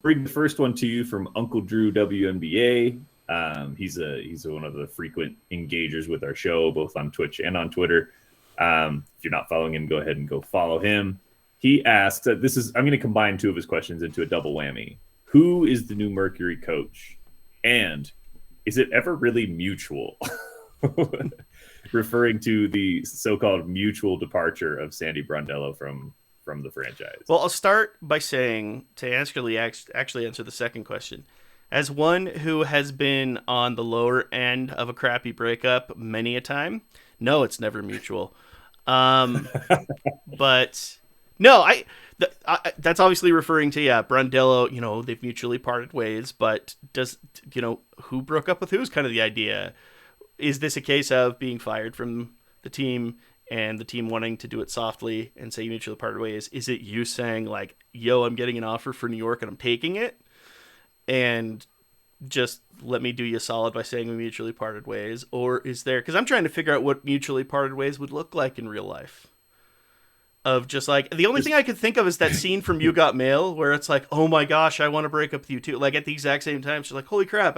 bring the first one to you from Uncle Drew WNBA. He's one of the frequent engagers with our show, both on Twitch and on Twitter. If you're not following him, go ahead and go follow him. He asked, I'm going to combine two of his questions into a double whammy. Who is the new Mercury coach? And is it ever really mutual? Referring to the so-called mutual departure of Sandy Brondello from the franchise. Well, I'll start by saying, to actually answer the second question, as one who has been on the lower end of a crappy breakup many a time, no, it's never mutual. But no, that's obviously referring to, Brondello, they've mutually parted ways, but who broke up with who is kind of the idea. Is this a case of being fired from the team and the team wanting to do it softly and say mutually parted ways? Is it you saying like, yo, I'm getting an offer for New York and I'm taking it? And just let me do you a solid by saying we mutually parted ways? Or is there, because I'm trying to figure out what mutually parted ways would look like in real life. Of just like, the only thing I could think of is that scene from You Got Mail where it's like, oh my gosh, I want to break up with you too. Like at the exact same time, she's like, holy crap,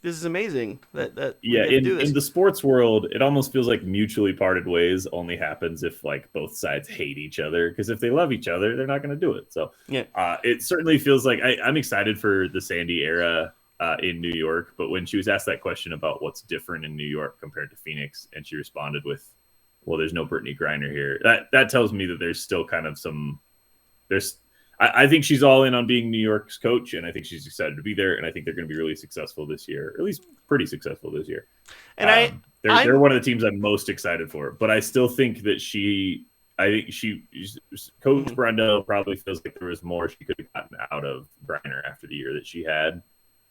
this is amazing that in the sports world, it almost feels like mutually parted ways only happens if like both sides hate each other, because if they love each other, they're not going to do it. So it certainly feels like I'm excited for the Sandy era in New York. But when she was asked that question about what's different in New York compared to Phoenix, and she responded with, well, there's no Brittany Griner here. That tells me that there's still kind of I think she's all in on being New York's coach, and I think she's excited to be there, and I think they're going to be really successful this year, or at least pretty successful this year. And they're one of the teams I'm most excited for, but I still think that Coach Brondello probably feels like there was more she could have gotten out of Griner after the year that she had,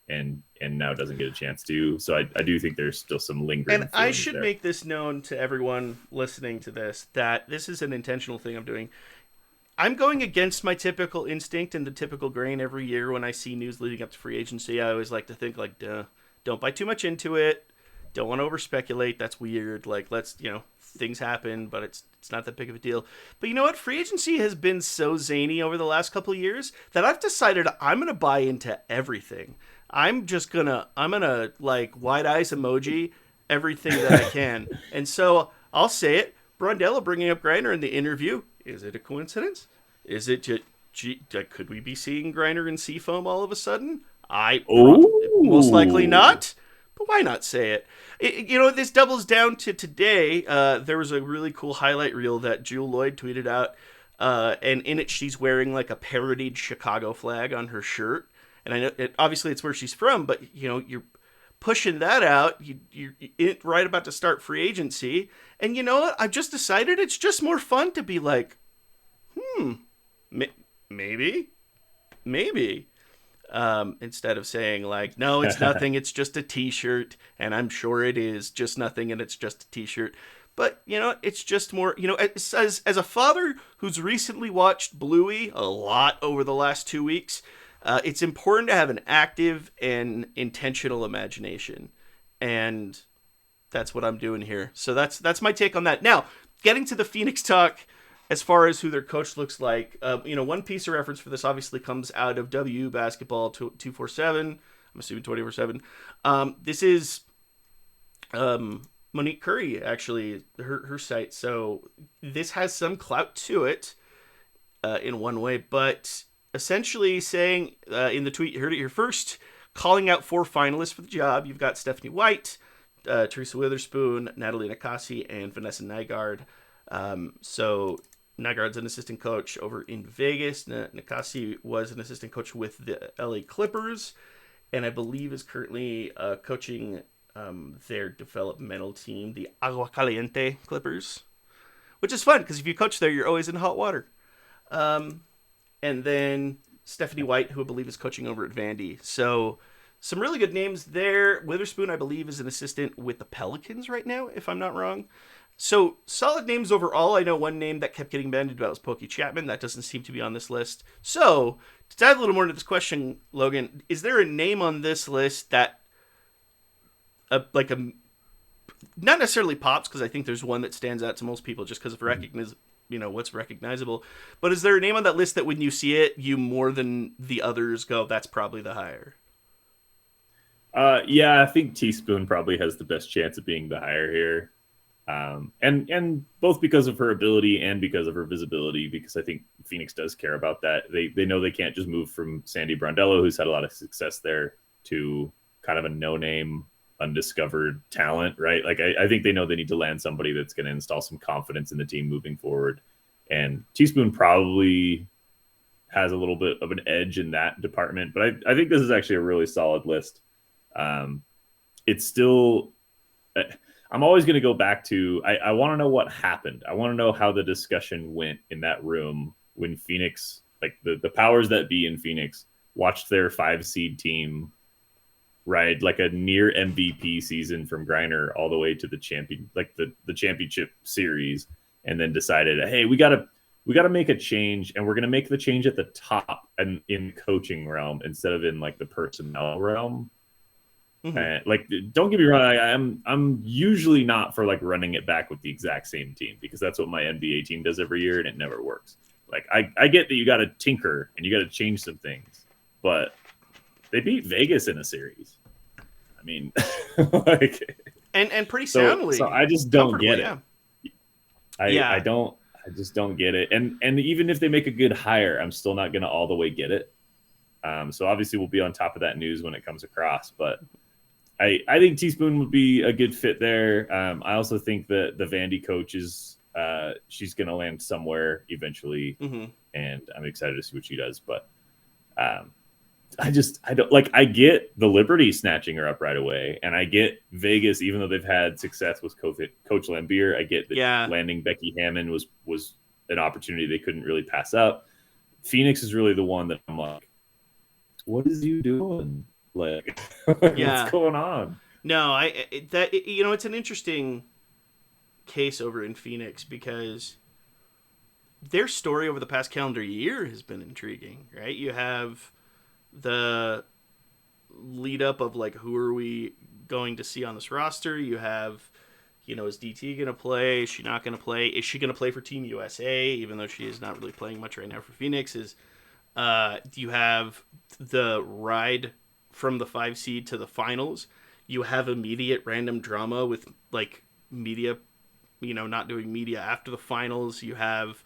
and now doesn't get a chance to. So I do think there's still some lingering. And I should make this known to everyone listening to this, that this is an intentional thing I'm doing. I'm going against my typical instinct and the typical grain every year when I see news leading up to free agency. I always like to think like, don't buy too much into it. Don't want to over speculate. That's weird. Like, let's, things happen, but it's not that big of a deal. But you know what? Free agency has been so zany over the last couple of years that I've decided I'm going to buy into everything. I'm going to like wide eyes emoji everything that I can. And so I'll say it. Brondello bringing up Griner in the interview. Is it a coincidence? Is it could we be seeing Griner in Seafoam all of a sudden? Most likely not, but why not say it? This doubles down to today. There was a really cool highlight reel that Jewel Lloyd tweeted out, and in it she's wearing like a parodied Chicago flag on her shirt. And I know obviously it's where she's from, but you're pushing that out. You're right about to start free agency. And you know what? I've just decided it's just more fun to be like, maybe. Instead of saying like, no, it's nothing. It's just a t-shirt. And I'm sure it is just nothing. And it's just a t-shirt. But, it's just more, as a father who's recently watched Bluey a lot over the last 2 weeks, it's important to have an active and intentional imagination. And that's what I'm doing here. So that's my take on that. Now, getting to the Phoenix talk, as far as who their coach looks like, one piece of reference for this obviously comes out of W Basketball 247. I'm assuming 24/7. This is Monique Curry, actually, her site. So this has some clout to it in one way, but essentially saying in the tweet, you heard it here first, calling out 4 finalists for the job. You've got Stephanie White, Teresa Witherspoon, Natalie Nakasi, and Vanessa Nygaard. So Nygaard's an assistant coach over in Vegas. Nakasi was an assistant coach with the LA Clippers, and I believe is currently coaching their developmental team, the Agua Caliente Clippers, which is fun because if you coach there, you're always in hot water. And then Stephanie White, who I believe is coaching over at Vandy. So some really good names there. Witherspoon, I believe, is an assistant with the Pelicans right now, if I'm not wrong. So solid names overall. I know one name that kept getting bandied about was Pokey Chapman. That doesn't seem to be on this list. So to dive a little more into this question, Logan, is there a name on this list that not necessarily pops, because I think there's one that stands out to most people just because of what's recognizable. But is there a name on that list that when you see it, you more than the others go, that's probably the hire? Yeah, I think Teaspoon probably has the best chance of being the hire here. And both because of her ability and because of her visibility, because I think Phoenix does care about that. They know they can't just move from Sandy Brondello, who's had a lot of success there, to kind of a no-name, undiscovered talent, right? Like I think they know they need to land somebody that's going to install some confidence in the team moving forward. And Teaspoon probably has a little bit of an edge in that department, but I think this is actually a really solid list. It's still I'm always going to go back to I want to know what happened. I want to know how the discussion went in that room when Phoenix, like the powers that be in Phoenix, watched their 5 seed team ride like a near MVP season from Griner all the way to the championship series, and then decided, hey, we gotta make a change, and we're gonna make the change at the top and in coaching realm instead of in like the personnel realm. Mm-hmm. Like, don't get me wrong, I'm usually not for like running it back with the exact same team, because that's what my NBA team does every year and it never works. Like I get that you got to tinker and you got to change some things, but they beat Vegas in a series. I mean, like, and pretty soundly. So I just don't get it. Yeah. I just don't get it. And even if they make a good hire, I'm still not going to all the way get it. So obviously we'll be on top of that news when it comes across, but I think Teaspoon would be a good fit there. I also think that the Vandy coach is she's going to land somewhere eventually, and I'm excited to see what she does. But I don't like. I get the Liberty snatching her up right away, and I get Vegas, even though they've had success with Coach Lambier. I get that landing Becky Hammond was an opportunity they couldn't really pass up. Phoenix is really the one that I'm like, what is you doing? Like, what's going on? No, it's an interesting case over in Phoenix because their story over the past calendar year has been intriguing, right? You have the lead up of like, who are we going to see on this roster? You have, is DT going to play? Is she not going to play? Is she going to play for Team USA, even though she is not really playing much right now for Phoenix? You have the ride from the 5 seed to the finals. You have immediate random drama with like media, not doing media after the finals. You have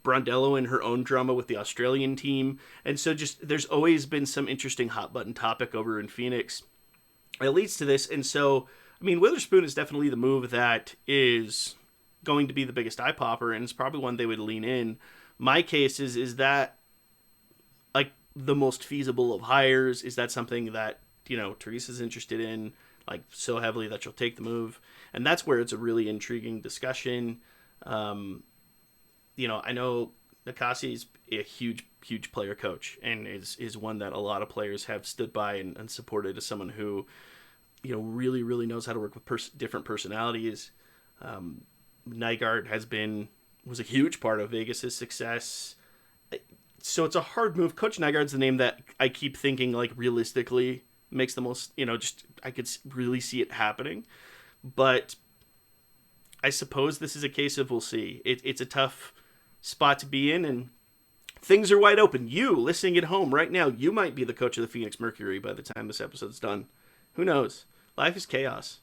Brondello and her own drama with the Australian team. And so just there's always been some interesting hot button topic over in Phoenix that leads to this. And so, I mean, Witherspoon is definitely the move that is going to be the biggest eye popper, and it's probably one they would lean in. My case is that like the most feasible of hires? Is that something that, Teresa's interested in like so heavily that she'll take the move? And that's where it's a really intriguing discussion. I know Nakasi is a huge, huge player coach, and is one that a lot of players have stood by and supported as someone who, really, really knows how to work with different personalities. Nygaard was a huge part of Vegas's success. So it's a hard move. Coach Nygaard's the name that I keep thinking like realistically makes the most, just I could really see it happening. But I suppose this is a case of we'll see. It's a tough spot to be in, and things are wide open. You listening at home right now, you might be the coach of the Phoenix Mercury by the time this episode's done. Who knows? Life is chaos.